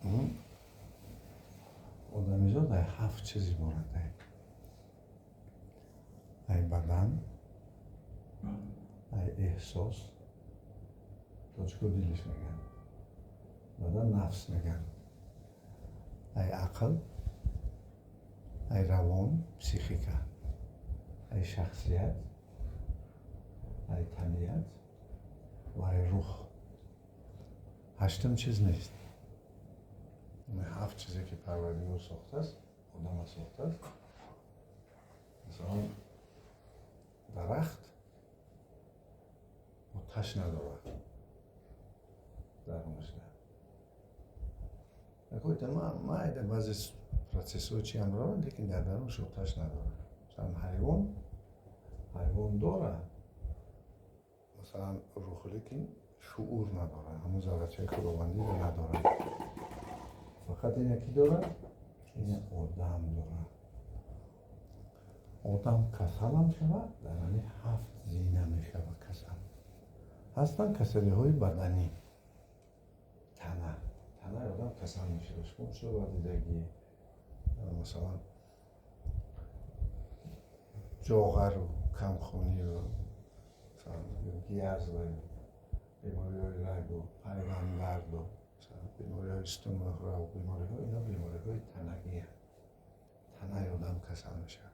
اون آدمیزاد ای 7 چیزی مورد ای بدن، ای احساس، تاچکو دلش میگن، بدن نفس میگن، ای عقل، ای روان، پسیخیکا، ای شخصیت، ای طبیعت و ای روح. 8م چیز نیست. این 7 چیزی که پروردگار ساخته است، آدم ساخته است. مثلا درخت آتش نداره در مجده. نکنید ما در بعضی پروسس‌های چی هم روند لیکن در درونش آتش نداره. مثلا حیوان داره مثلا روح لیکن شعور نداره، همون ذره‌های خداوندی رو نداره. فقط این یکی داره، این آدم داره. آدم کسل هم شود، در همین 7 زینه می شود کسل. هستن کسلی های بدنی، تنه آدم کسل می شود. شما چرا دیدگی مثلا جاغر و کمخونی و گیرز و بیماری های رگ و پیوند درد و بیماری های استوماغ و بیماری های اینا بیماری های تنگی هست. تنه آدم کسل می شود.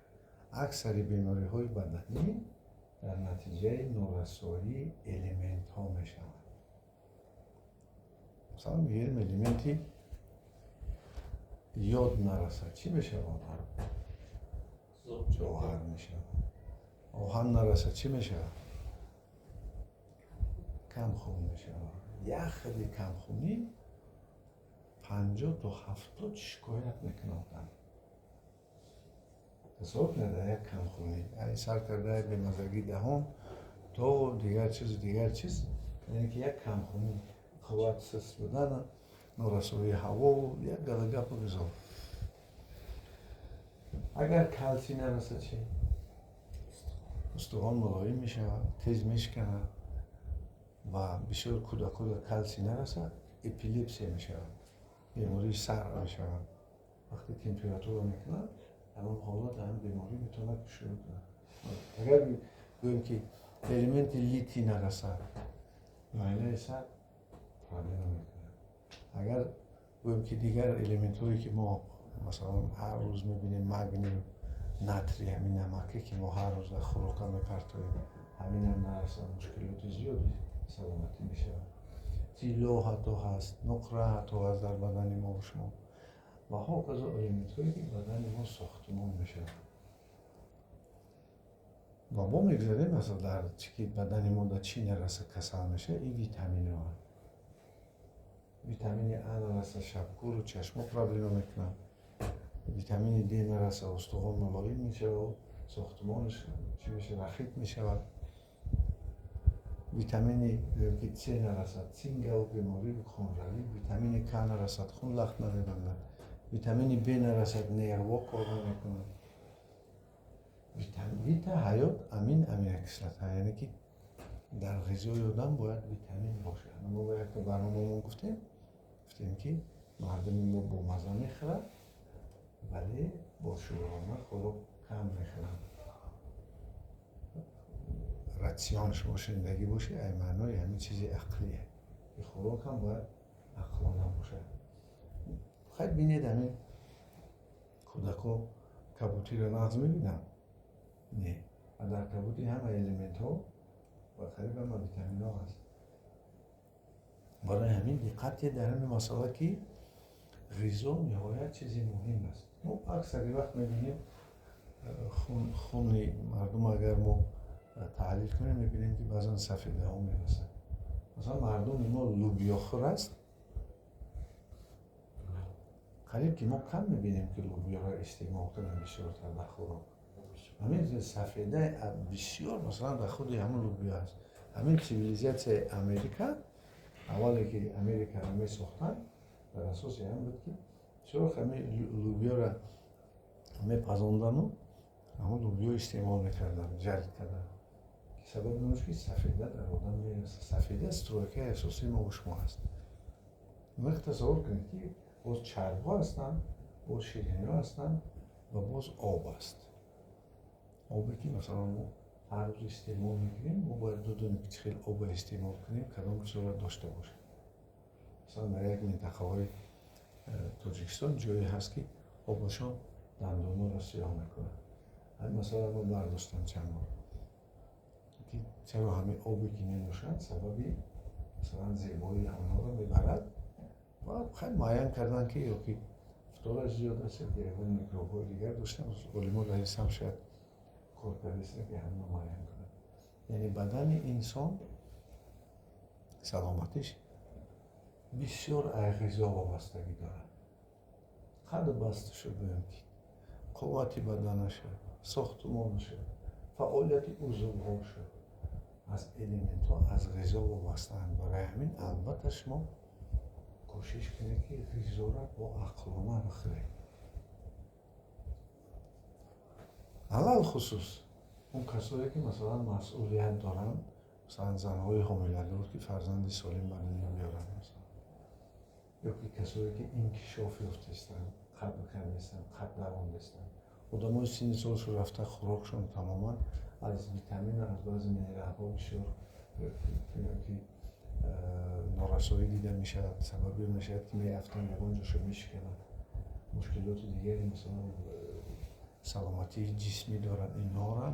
اکثری بیماری های بدنی در نتیجه نارسایی الیمنت ها می شود. مثلا یه الیمنتی یاد نرسد چی می شود؟ جوهر می شود. آهن نرسد چی می شود؟ کمخون می شود. یک خیلی کمخونی 50 تا 70 شکایت میکنه آدم. حساب نده یک کمخونی یعنی سر کرده به مزگی دهان تا دیگر چیز یعنی که یک کمخونی خواد سست بودن نارسایی هوا یک گلگه پا بزار. اگر کلسی نرسه چی؟ استخوان ملایم می شود، تیز می شکنه و بسیار کودک کلسی نرسه اپیلیپسی می شود، بیماری سر می شود. وقتی تمپراتور میکنه همون حالات هم بیماری میتونه شروع کنه. اگر بگویم که الیمنت لیتی نرسه معاینه سر پرابلم میکنه. اگر بگویم که دیگر الیمنت هایی که ما مثلا هر روز میبینیم مگنی نتری همین نمکی که ما هر روز در خوراک هم میپرتویم همین هم نرسه مشکلات زیادی سلامتی میشه. تیلو حتی هست، نقره حتی هست در بدن ما و شما و ها کذا الیمنت هایی که بدن ما ساختمان میشه و ما میگذاریم مثلا در چی بدن ما در چی نرسه کسل میشه این ویتامین ها. ویتامین ا نرسه شبکور و چشم پرابلم میکنه. ویتامین دی نرسه استخوان ملایم میشه و ساختمانش چی میشه رخیت میشه. ویتامین C نرسد سینگ و بیماری خونروی. ویتامین K نرسد خون لخت نمیبندد. ویتامین B نرسد نیروا کار نمیکنه. ویتا حیات امین اکسلت ها یعنی که در غذای آدم باید ویتامین باشه. ما باید که برنامه گفتیم که مردم ما با مزه میخورن ولی با شورانه خوراک کم میخورن. راسیون شما شنیدگی باشه ای معنای همین چیزی عقلیه. این خوراک هم باید عقلانه باشه. خیلی بینید همین کودکا کبوتی رو نغز میبینن؟ نه. و در کبوتی هم الیمنت ها و قریب هم ویتامین ها هست. برای همین دقتی در همین مسئله که غذا نهایت چیزی مهم است. ما اکثری وقت میبینیم خون مردم اگر ما تحلیل کنیم میبینیم که بعضا سفیده ها میرسه. مثلا مردم ما لوبیا خور است. قریب که ما کم میبینیم که لوبیا را استعمال کنیم بسیار تر در خوراک. همین سفیده بسیار مثلا در خود همون لوبیا است. همین سیویلیزیت امریکا اولی که امریکا را میساختن در اساس هم بود که چرا همین لوبیا را میپزوندن و همون لوبیا استعمال میکردن جلد کردن. سبب نموش که سفیده در آدم میرسه. سفیده استروکه اساسی ما و شما هست. وقت تصور کنید که باز چرب‌ها هستن، باز شیرینی‌ها هستن و باز آب است. آبی که مثلا ما هر روز استعمال میکنیم، ما باید بدونیم که چقدر آب استعمال کنیم، کدام صورت داشته باشه. مثلا در یک منطقه‌های تاجیکستان جایی هست که آبشان دندان‌ها را سیاه میکنه. مثلا ما برداشتم چند بار که چرا همه آبی که نمی‌نوشند سببی مثلا زیبایی آنها را میبرد و خیلی معین کردن که یا که فتور زیاد است یا که اون میکروب‌های دیگر داشتن، علما رئیس هم شاید کارکردیست که همه معین کنند. یعنی بدن انسان سلامتش بسیار غذا وابستگی دارد. قد بستش رو بگم که قوت بدنش، ساختمانش، فعالیت عضوهاش از الیمنت ها از غذا وابسته‌اند. برای همین البته شما کوشش کنید که غذا را با عقلانه بخورید. علل خصوص اون کسایی که مثلا مسئولیت دارن، مثلا زنهای حامله‌دار که فرزند سالم به دنیا بیارن، مثلا یا که کسایی که انکشاف یافته هستند، قد کم هستند، قد دوام هستند، آدمای سن سالشون رفته خوراکشون تماما از ویتامین و از بعضی مینرال‌ها بسیار که نارسایی دیده میشه، سبب میشه که میافتن روانشون میشکنن، مشکلات دیگری مثلا سلامتی جسمی دارن، اینها را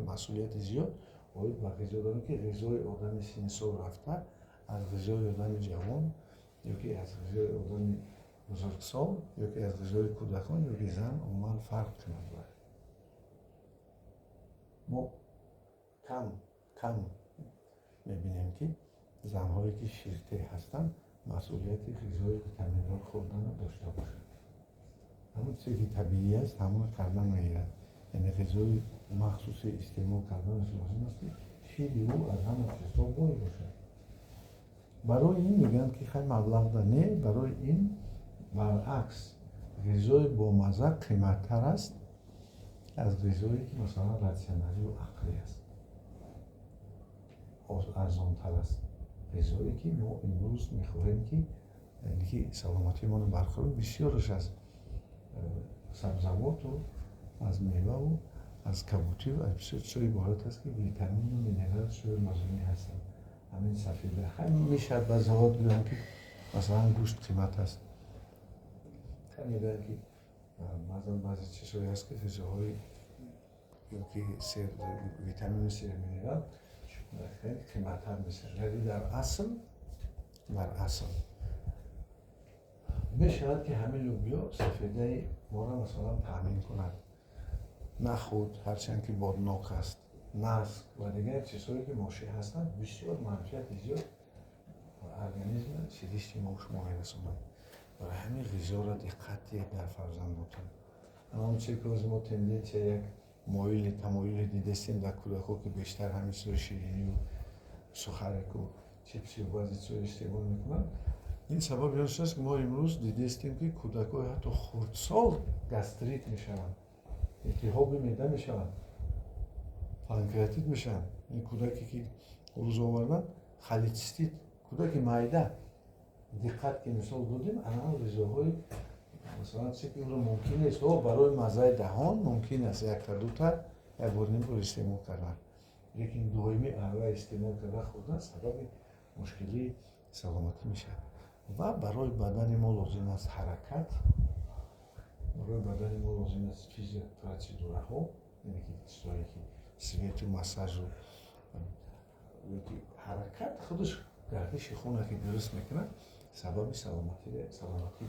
مسئولیت زیاد باید به غذا دارن که غذای آدم سن سال رفته از غذای آدم جوان یا که از غذای آدم بزرگسال یا که از غذای کودکان یا که زن عموما فرق کنند. ما کم میبینیم که زنهایی که شیرته هستند مسئولیت غذای ویتامین‌دار خوردن را داشته باشند. همون چیزی که طبیعی است همون کردن میگیرد. یعنی غذای مخصوص استعمال کردنش لازم است که شیر او از همه چیزها بای باشد. برای این میگن که خیلی مبلغ نه، برای این برعکس غذای با مزه قیمت‌تر است از غذایی که مثلا راسیونالی و عقلی است، ارزان‌تر است. غذایی که ما امروز میخوریم که یعنی سلامتی ما رو برقرار بسیارش از سبزوات و از میوه و از کبوتی و بسیار چیزای عبارت است که ویتامین و مینرال شوی مازونی هستند. همین سفیده خیلی میشه به زواد بیان که مثلا گوشت قیمت است. خیلی میگن که مثلا بعضی چیزهایی هست که غذاهای یا که ویتامین و سیر مینرال خیلی قیمت‌تر میشه، ولی در اصل میشود که همین لوبیا سفیده ما را مثلا تامین کند، نه خود هرچند که بادناک است، نسک و دیگر چیزهایی که ماشی هستند بسیار منفعت زیاد ارگانیسم سیریشت ما شما میرسوند. برای همین غذا را دقت در فرزندانتان. اما چیزی که از ما تندنس یک تمایل دیدستیم در کودک‌ها که بیشتر همین سوی شیرینی و سخرک و چیپسی و بعضی چیزا استعمال میکنن، این سبب یادش است که ما امروز دیدستیم که کودک‌ها حتی خردسال گاستریت میشوند، التهاب معده میشوند، پانکراتیت میشن. این کودکی که روز آوردن خلیتستیت، کودک معده دقت که مثال دادیم، اما غذاهای مثلا چیزی که ممکن است برای مزه دهان ممکن است یک تا دو تا یک بار نیم بار استعمال کردن، لیکن دائمی استعمال کردن خوردن سبب مشکلی سلامتی میشه. و برای بدن ما لازم است حرکت، برای بدن ما لازم است فیزیوتراپی ها، یعنی که چیزایی که سویت و مساژ و حرکت خودش گردش خون که درست میکنه سبب سلامتی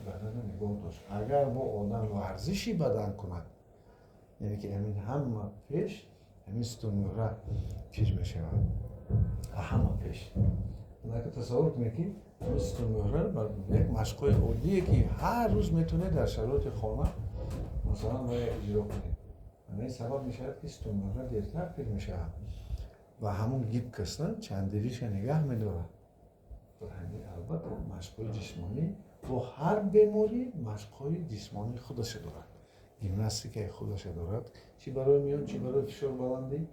بدن نگاه داشت. اگر با آدم ورزشی بدن کند، یعنی که همین همه پیش همین ستونوره چیز میشه همه پیش که تصور کنید که همین ستونوره بر یک مشقای عادیه که هر روز میتونه در شرایط خانه مثلا باید اجرا کنید. همین سبب میشه که ستونوره دیرتر پیش میشه و همون گیب کستن چندریش نگه میداره. همین البته مشق‌های جسمانی با هر بیماری مشق‌های جسمانی خودش دارد، گیمناستیک خودش دارد، چی برای میان، چی برای فشار بلندی،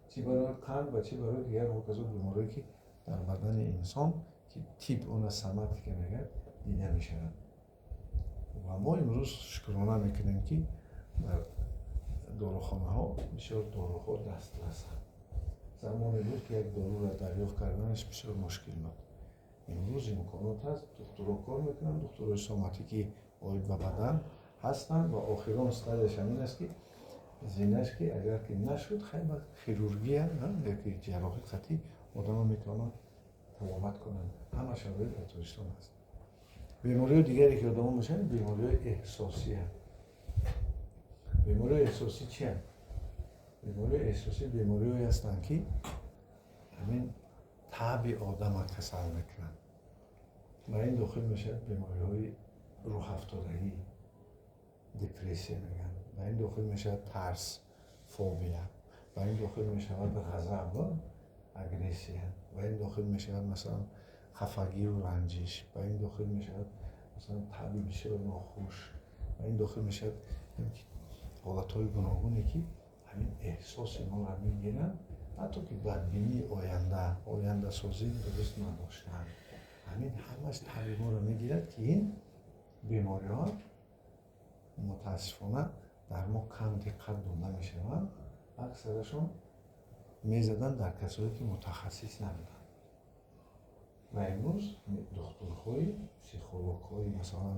چی برای قلب و چی برای دیگر مرکزات بیماری که در بدن انسان که تیپ اون سمت که میگه دیده میشود. و ما امروز شکرانه میکنیم که در داروخانه ها بسیار داروها دسترس هست. زمانی بود که یک دارو را دریافت کردنش بسیار مشکل بود. امروز امکانات هست، دکترها کار میکنن، دکترهای سوماتیکی آید به بدن هستند و آخران استادش همین است که زینش که اگر که نشد خیلی با خیرورگی یکی جراحی خطی آدم میتونن تمامت کنن. همه شرایط در ترکستان هست. بیماری دیگری که آدم میشن بیماری احساسی هست. بیماری احساسی چی هست؟ بیماری احساسی بیماری هستند که همین طبع آدم را کسل میکنن و این داخل میشه بیماری های روح افتادگی، دپرسی میگن و این داخل میشه ترس، فوبیا و این داخل میشه غضب و اگریسیون و این داخل میشه مثلا خفگی و رنجش و این داخل میشه مثلا طبع بسیار ناخوش و این داخل میشه حالت های گوناگونی که همین احساس ما را میگیرن، حتی که بدبینی آینده سازی درست نداشتن، همین همش طبع ما را میگیرد که این بیماری ها متاسفانه در ما کم دقت داده میشوند. اکثرشون میزدن در کسایی که متخصص نبودن و امروز دکترهای پسیخولوژهای مثلا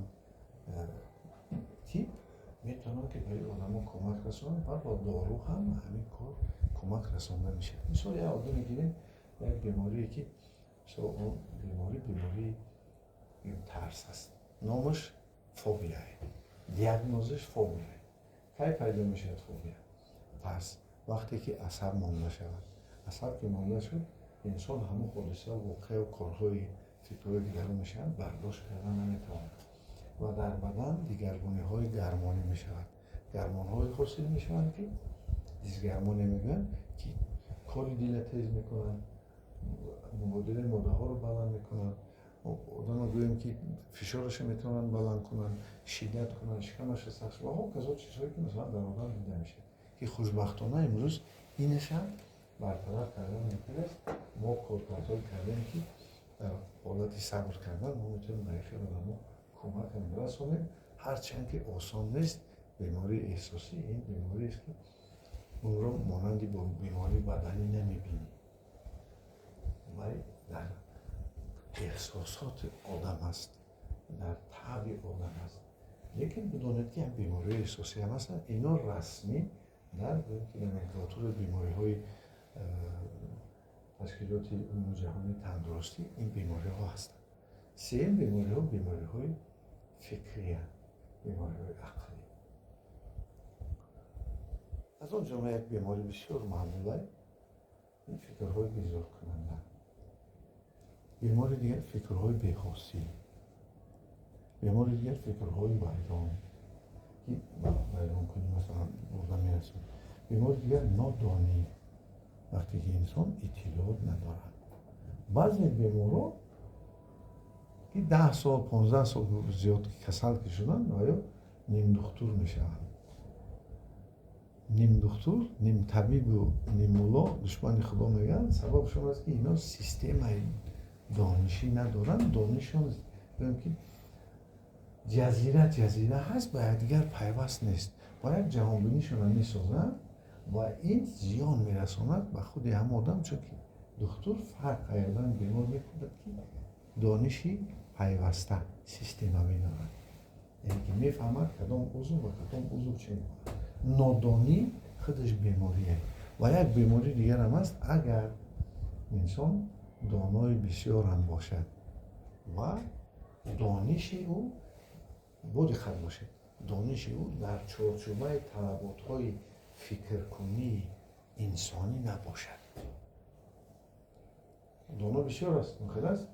تیپ میتونن که برای آدم کمک رسونن و با دارو هم همین کار کمک رسونده میشه. مثلا یه آدم میگیریم یک بیماری که اون بیماری ترس است، نامش فوبیا، دیاگنوزش فوبیا. کی پیدا میشه فوبیا؟ ترس. وقتی که عصب مانده شود، عصب که مانده شد انسان همون حادثه واقع و کارهای فکرهای دیگر میشن برداشت کردن نمیتواند و در بدن دیگرگونی های گرمانی میشود، گرمان های حاصل میشوند که دیزگرمانی میگن که کاری دل تیز میکنن، مبادله ماده ها رو بلند میکنن، آدم گوییم که فشارش میتونن بلند کنن، شدت کنن، شکمش سخت و ها کذا چیزهایی که مثلا در آدم دیده میشه که خوشبختانه امروز اینش هم برطرف کردن میتونه. ما کارکردهای کردیم که در حالت صبر کردن ما میتونیم برای خیلی آدم کمک هم برسونیم، هرچند که آسان نیست. بیماری احساسی این بیماری است که اون رو مانندی با بیماری بدنی نمیبینی ولی در احساسات آدم است، در طبع آدم است. لیکن بدانید که بیماری احساسی هم هستن، اینا رسمی در نومنکلاتور بیماری های تشکیلات جهانی تندرستی این بیماری ها هستند. سوم بیماری های فکری هستند، بیماری های عقلی. از اون جمله یک بیماری بسیار معموله این فکرهای بیزار کننده. بیماری دیگر فکرهای بی‌خاصی، بیماری دیگر فکرهای ویران که ویران کنی مثلا بردن میرسون. بیماری دیگر نادانی، وقتی که انسان اطلاعات ندارد. بعضی بیمارا که 10 سال 15 سال زیاد کسل که شدن و یا نیم دکتر میشوند. نیم دکتر، نیم طبیب و نیم مولا دشمن خدا میگن. سببشون است که اینا سیستم دانشی ندارن. دانششون بگم که جزیره هست باید دیگر پیوست نیست، باید جهانبینیشون رو میسازن و این زیان میرساند به خود هم آدم، چون که دکتر فرق ایادن بیمار میکند که دانشی پیوسته سیستم میدارد، یعنی که میفهمد کدام عضو و کدام عضو چه میکنه. نادانی خودش بیماریه و یک بیماری دیگر هم است اگر انسان دانای بسیار هم باشد و دانش او بود خود باشد، دانش او در چارچوبه طلبات‌های فکرکنی انسانی نباشد. دانا بسیار است، ممکن است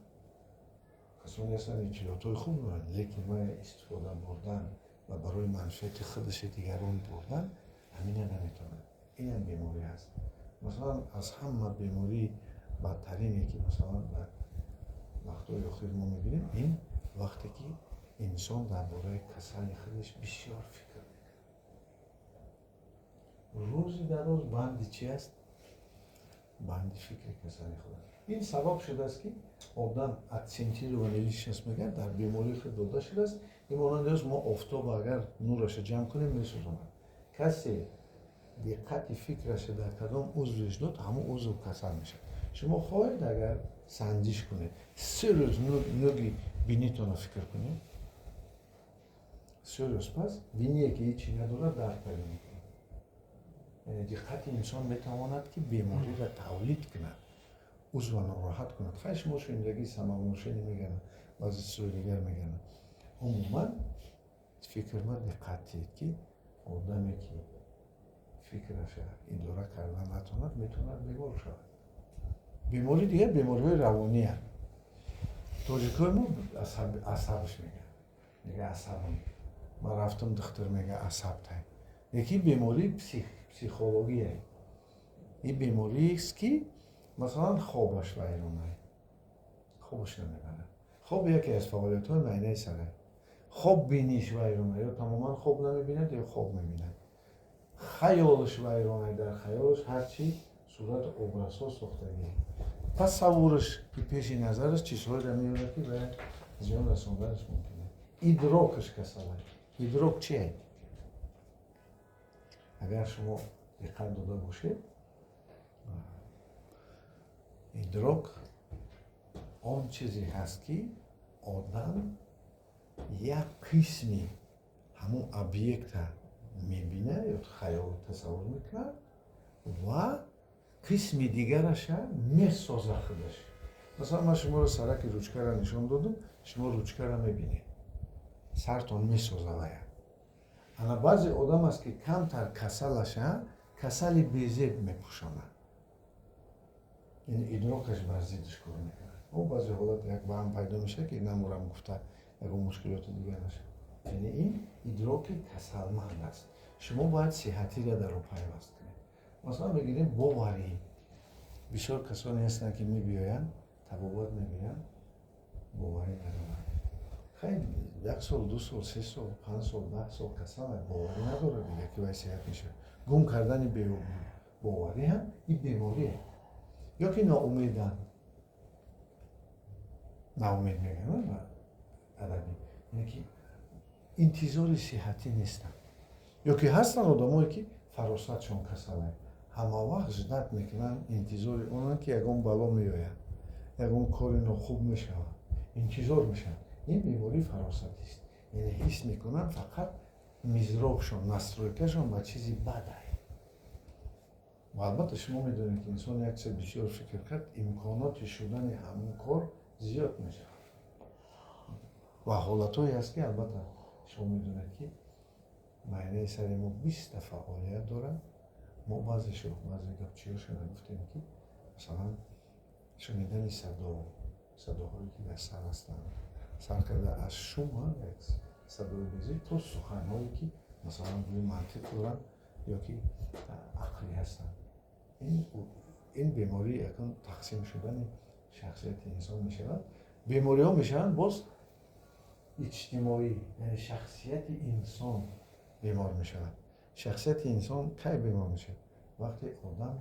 کسانی هستند اطلاعات‌های خوب دارند لیکن ما استفاده بردن و برای منفعت خودش دیگران بردن همین نمیتونن. این هم بیماری است. مثلا از همه بیماری بدترینی که مثلا در وقتهای اخیر ما میبینیم این وقتی که انسان درباره کسل خودش بسیار فکر میکنه. روزی در روز بند چی است؟ بند فکر کسل خود. این سبب شده است که آدم اتسینتیل و نیلیشنس میگن در بیماری خود داده شده است این مانند ما آفتاب اگر نورش جمع کنیم میسوزونه. کسی دقت فکرش در کدام عضوش داد همون عضو کسل میشه. شما خواهید اگر سنجش کنید 3 روز نوگی بینیتون رو فکر کنید، 3 روز پس بینیه که هیچی نداره درد پیدا میکنه. یعنی دقت انسان میتواند که بیماری را تولید کند، عضو ناراحت کند. خیلی شما شنیدگی سماورشنی میگن، بعضی سوریگر میگن. عموما فکر ما دقتید که آدمی که فکرش اداره کردن نتواند میتواند بیمار شود. بیماری دیگه بیماری روانی هست. تاجیکای ما عصبش میگه عصبانی. من رفتم دکتر میگه عصب تایم. یکی بیماری پسیخولوژیه. این بیماری است که مثلا خوابش ویرانه، خوابش نمیبره. خواب یکی از فعالیت‌های معده سره. خواب بینیش ویرانه، یا تماما خواب نمیبینه یا خواب میبینه. خیالش ویرانه، در خیالش هرچی صورت ابرس‌ها ساختگی. تصورش که پیش نظرش چیزهایی را میاره که به زیان رسوندنش ممکنه. ادراکش کسله. ادراک چیه؟ اگر شما دقت داده باشید، ادراک آن چیزی هست که آدم یک قسمی همون ابیکت میبینه یا خیال تصور میکنه و قسم دیگرش میسازه خودش. مثلا من شما رو سرک روچکه را نشان دادم، شما روچکه را میبینید، سرتون میسازه ویا. اما بعضی آدم است که کمتر کسلش کسل بیزید میپوشانه، این ادراکش بر ضدش کار میکنه. او بعضی حالت یک بهم پیدا میشه که نمورم گفته یک مشکلات دیگه نشه. یعنی این ادراک کسلمند است. شما باید صحتی را در او پیوست کنید. مثلا بگیریم باوری. بسیار کسانی هستند که میبیاین تبابات میبینن باوری ندارن. خیلی 1 سال 2 سال 3 سال 5 سال 10 سال کسان باوری نداره دیگه که وضعیت میشه. گم کردن باوری هم این بیماریه. یا که ناامیدن، ناامید میگن عربی، یعنی که انتظار صحتی نیستن. یا که هستن آدمایی که فراستشون کسله، همه وقت جدت میکنن انتظار اونن که یکم بالا میآید، یکم کاری خوب میشه، انتظار میشن. این بیماری فراستی است. یعنی حس میکنن فقط مزراقشون، نسترویکشون با چیزی بده. و البته شما میدونید که انسان یک چیز بسیار فکر کرد، امکانات شدن همون کار زیاد میشه. و حالتهایی هست که البته شما میدونید که معده سر ما 20 تا فعالیت داره. ما بعضی گپچی‌هاش رو گفتیم که مثلا شنیدن صداهایی که در سر هستن، سر کرده از شما یک صدای بیزی تو سخنهایی که مثلا روی منطق دارن یا که عقلی هستن. این بیماری یکم تقسیم شدن شخصیت انسان میشود. بیماری ها میشن باز اجتماعی، یعنی شخصیت انسان بیمار میشود. شخصیت انسان کی بیمار میشه؟ وقتی آدم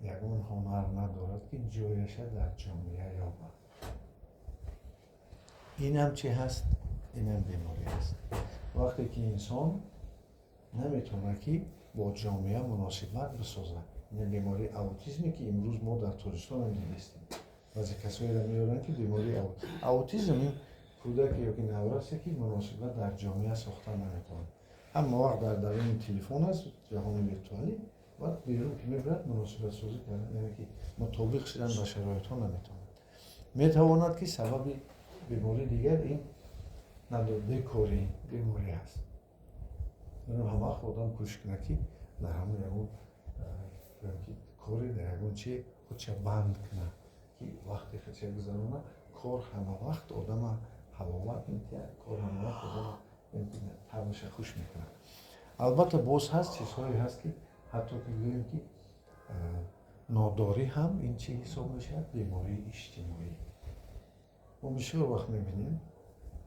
یکون هنر ندارد که جایش در جامعه یابد. این هم چی هست؟ این هم بیماری هست. وقتی که انسان نمیتونه که با جامعه مناسبت بسازه. این بیماری اوتیسمی که امروز ما در تاجیکستان هم دیدیم. بعضی کسایی را میارن که بیماری اوتیسم این کودک یا که نوراست که مناسبت در جامعه ساخته نمیتونه. اما وقت در درون تلفن است، جهان ویرتوالی، بعد بیرون که میبرد مناسبت سازی کردن، یعنی که مطابق شدن با شرایط ها نمیتونه. میتواند که سبب بیماری دیگر این نداده کاری بیماری است. من هم وقت آدم کوشش کنه که در همون یکون کاری در یکون چی خودش بند کنه که وقتی خودش گذرونه کار همه وقت آدم حلاوت میده، کار همه وقت آدم طعمش خوش میکنه. البته باز هست چیزهایی هست که حتی که بگوییم که ناداری هم این چی حساب میشه؟ بیماری اجتماعی. ما بسیار وقت میبینیم،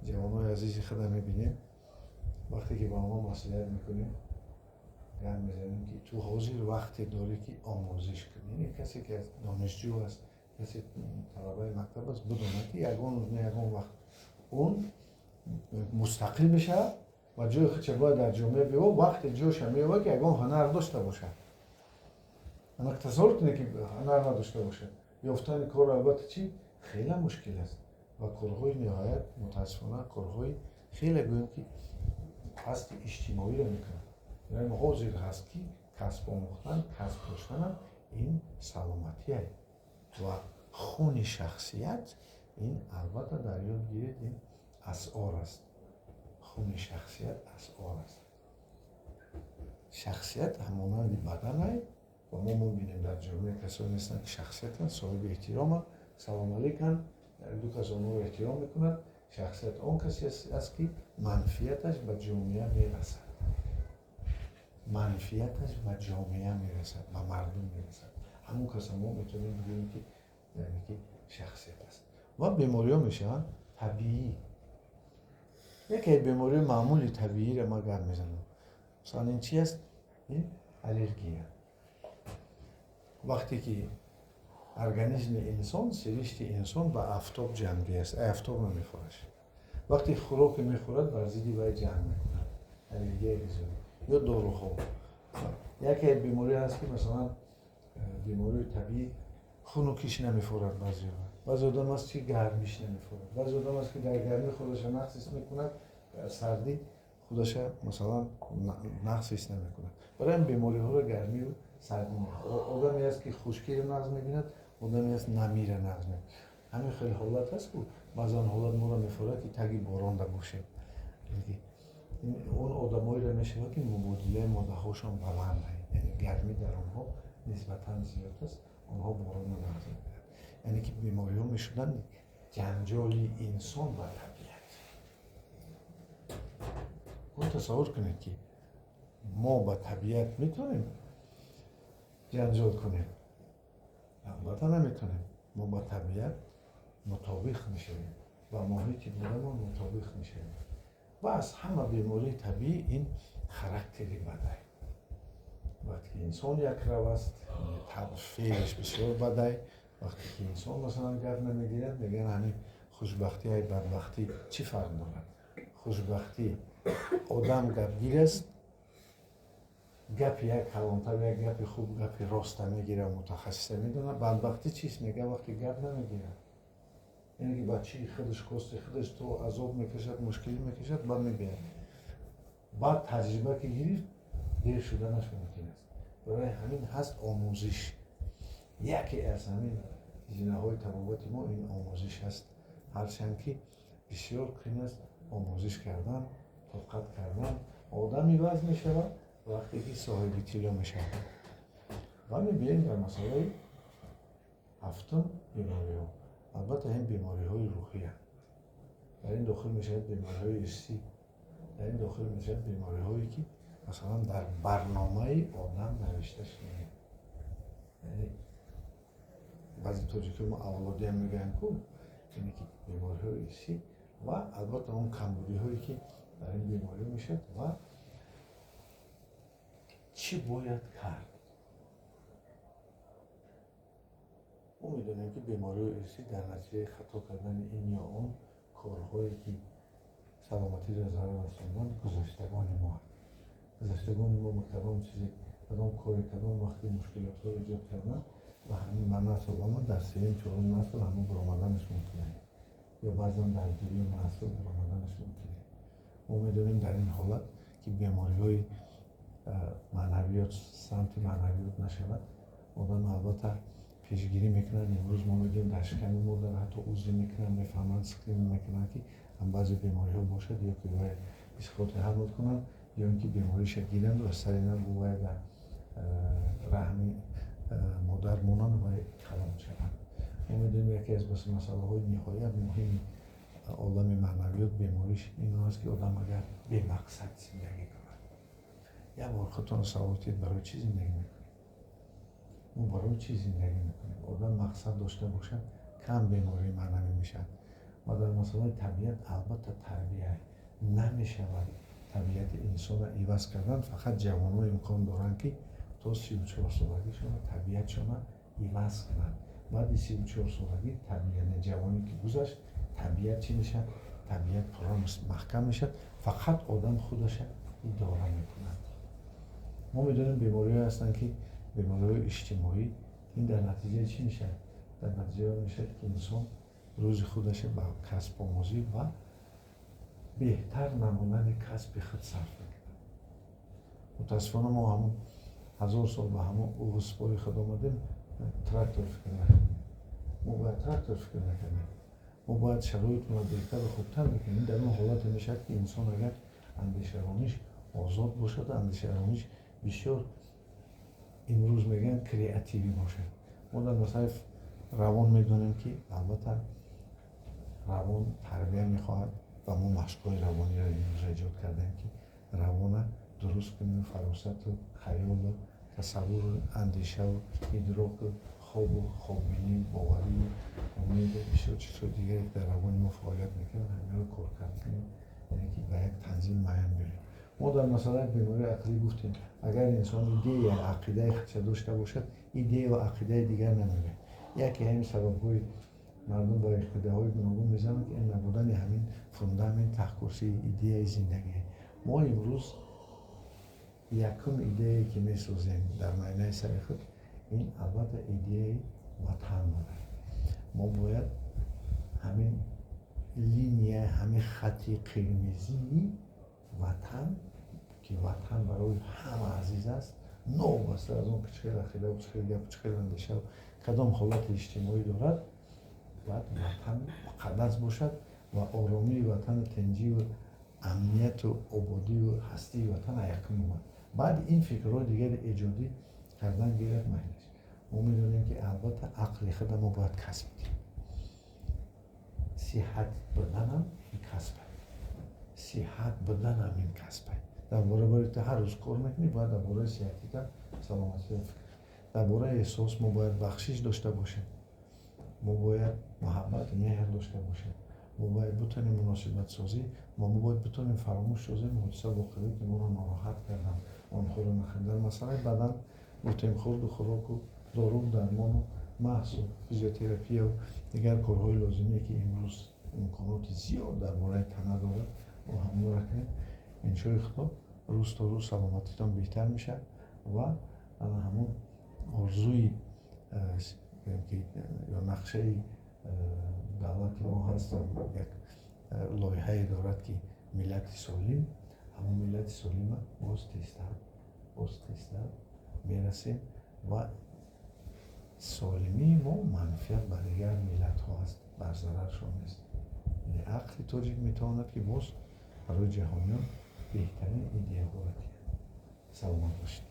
جوانای عزیزی خود میبینیم، وقتی که با ما مسئولیت میکنیم گرم میزنیم که تو حاضر وقتی داری که آموزش کنی. یعنی کسی که دانشجو است، کسی طلبه مکتب است، بدونه که یکان وقت اون مستقل بشه و جای خودش باید در جامعه بیو وقت جوش میوه که اگه هنر داشته باشه. اما تصور کنه که هنر نداشته باشه یافتن کار البته چی خیلی مشکل است و کارهای نهایت متاسفانه کارهای خیلی گویم که هست اجتماعی را میکنن. یعنی حاضر هست که کسب آموختن کسب داشتن این سلامتی است و خون شخصیت این البته در یاد گیرید این اسعار است. خون شخصیت اسعار است. شخصیت همانند بدن است و ما می‌بینیم در جامعه کسانی هستند که شخصیت صاحب احترام سلام علیکم دو کس آنها را احترام میکنند. شخصیت آن کسی است که منفیتش به جامعه میرسد. منفیتش به جامعه میرسد به مردم میرسد. همون کس ما میتونیم بگیم که یعنی که شخصیت است. و بیماری ها میشن طبیعی. یکی بیماری معمولی طبیعی را ما گپ میزنیم. مثلا این چی است؟ این الرژی. وقتی که ارگانیسم انسان سرشت انسان به آفتاب جنگی است. آفتاب نمیخورش. وقتی خوراک میخورد بر ضد وی جنگ میکند. الرژی غذایی یا داروها. یکی بیماری هست که مثلا بیماری طبیعی خنکیش نمیخورد بعضی آدم هست که گرمیش نمیخورد. بعضی آدم هست که در گرمی خودش نقص میکند سردی خودش مثلا نقص نمیکند. برای این بیماری ها رو گرمی و سردی میخورد. آدمی هست که خشکی رو نقص میبیند آدمی هست نمی رو نقص میبیند. همین خیلی حالت هست که بعضی حالت ما رو میخورد که تگی باران دا باشه. اون آدمایی رو میشه که مبادله ماده هاشون بلند هست. یعنی گرمی در آنها نسبتاً زیاد است. آنها باران رو نقص میبیند. یعنی که بیماری ها میشدن جنجالی انسان و طبیعت. اون تصور کنید که ما با طبیعت میتونیم جنجال کنیم. البته نمیتونیم. ما با طبیعت مطابق میشیم و محیط دیگرمان مطابق میشیم. و از همه بیماری طبیعی این خاراکتری بده. وقتی انسان یک رو است فعلش بسیار بده. وقتی که انسان مثلا گپ نمیگیرد میگن همین خوشبختی های بدبختی چی فرق دارد؟ خوشبختی آدم گپگیر است. گپ یک کلانتر یک گپ خوب گپ راست میگیره متخصص میدونه. بدبختی چیست میگه وقتی گپ نمیگیره. یعنی که بچه خودش کست خودش تو عذاب میکشد مشکلی میکشد بعد میگه بعد تجربه که گیرید دیر شدنش ممکن است. برای همین هست آموزش. یکی از همین زینه‌های تفاوت ما این آموزش هست. هرچند که بسیار قیم است آموزش کردن طاقت کردن. آدمی وضع میشود وقتی که صاحب اطلاع میشود. و میبینیم در مسئله هفتم بیماری ها. البته این بیماری های روحی هست. در این داخل میشود بیماری های ارثی. در این داخل میشود بیماری هایی که مثلا در برنامه آدم نوشته شده. یعنی بعضی توجیه ما اولادی هم میگن که یعنی که بیماری های ارثی و البته اون کمبودی هایی که در این بیماری میشد و چی باید کرد؟ ما میدونیم که بیماری ارثی در نتیجه خطا کردن این یا اون کارهایی که سلامتی را ضرر رساندن گذشتگان ما. گذشتگان ما کدام چیزی کدام کاری کدام وقتی مشکلات رو ایجاد کردن و همین من نسل ما در سیم چهارم نسل همون برآمدنش ممکنه یا بعضا در دویم نسل برآمدنش ممکنه. ما میدونیم در این حالت که بیماری های معنویات سمت معنویات نشود آدم البته پیشگیری میکنن. امروز ما میگیم در شکم مادر حتی عضوی میکنن میفهمن سکرین میکنن که هم بعضی بیماری ها باشد یا که باید اسقاط حمل کنن یا اینکه بیماری شدیدن و از سر اینا باید در رحم مادر مونن باید کلان شدن. ما میدونیم یکی از مسئله های نهایت مهم عالم معنویات بیماریش این است که آدم اگر به مقصد زندگی کند. یا بار خودتون سوال کنید برای چی زندگی میکنید؟ ما برای چی زندگی میکنیم؟ آدم مقصد داشته باشد کم بیماری معنوی میشن. و در مسئله طبیعت البته تربیت نمیشود طبیعت انسان را عوض کردن. فقط جوان‌ها امکان دارند که تا 34 سالگیشون طبیعتشون را عوض کنند. بعد 34 سالگی طبیعت جوانی که گذشت طبیعت چی میشه؟ طبیعت پرا محکم میشد، فقط آدم خودش اداره میکند. ما میدونیم بیماری هستن که بیماری اجتماعی، این در نتیجه چی میشه؟ در نتیجه میشه که انسان روز خودش با کسب آموزی و بهتر نمونن کسب خود صرف میکنه. متاسفانه ما همون 1000 سال به همون اوغسپای خود آمدیم، تراکتور فکر نکنیم. ما باید تراکتور فکر نکنیم. ما باید شرایط ما بهتر و خوبتر بکنیم. در اون حالت میشه که انسان اگر اندیشه رانیش آزاد باشد، اندیشه رانیش بسیار امروز میگن کریاتیوی باشه. ما در مسائل روان میدونیم که البته روان تربیه میخواهد و ما مشقای روانی را امروز ایجاد کردیم که روان درست کنیم، فراست و خیال و تصور و اندیشه و ادراک و خواب و خواببینی، باوری و امید و بسیار چیزهای دیگری در روان ما فعالیت میکنه، همین رو کار کردیم، یعنی که به یک تنظیم معین بیاریم. ما در مسئله بیماری عقلی گفتیم اگر انسان ایده یا عقیده خودش داشته باشد، ایده و عقیده دیگر نمیره. یکی همین سبب‌های مردم با عقیده های گوناگون میزنند که این نبودن همین فوندامنت تخکرسی ایده زندگی. ما امروز یکم ایده که میسازیم در معنی سر خود، این البته ایده وطن بوده. ما باید همین لینیه، همین خط قرمزی وطن که وطن برای همه عزیز است، نوبسته از اون چه عقیده و چه گپ چه اندیشه و کدام حالت اجتماعی دارد، باید وطن مقدس باشد و آرامی وطن، تنجی و امنیت و آبادی و هستی وطن یکم اومد. بعد این فکرهای دیگر ایجادی کردن گیرد معنیش. ما میدونیم که البته عقل خود ما باید کسب کنیم. صحت بدن هم این کسبه. صحت بدن هم این کسبه. در باره هر روز کار میکنی، باید در باره صحتی تا سلامتی فکر. در باره احساس ما باید بخشش داشته باشیم. ما باید محبت مهر داشته باشیم. ما باید بتونیم مناسبت سازی، ما باید بتونیم فراموش سازیم حادثه واقعی که ما رو ناراحت کردن، آن خود نخوندن. مثلا بدن بوتیم خورد و خوراک و دارو و درمان و محض و فیزیوتراپی و دیگر کارهای لازمی که امروز امکانات زیاد در باره تنه داره و همون را کنیم. انشای خدا روز تا روز سلامتیتان بهتر میشه و همون آرزوی یا نقشه دولت ما هست، یک لایحه دارد که ملت سالم، همون ملت سالم باز تیزتر میرسیم و سالمی ما منفعت برای دیگر ملت ها هست، بر ضررشان نیست. یعنی عقل تاجیک میتواند که باز برای جهانیان بهترین ایده ها را سلامت باشید.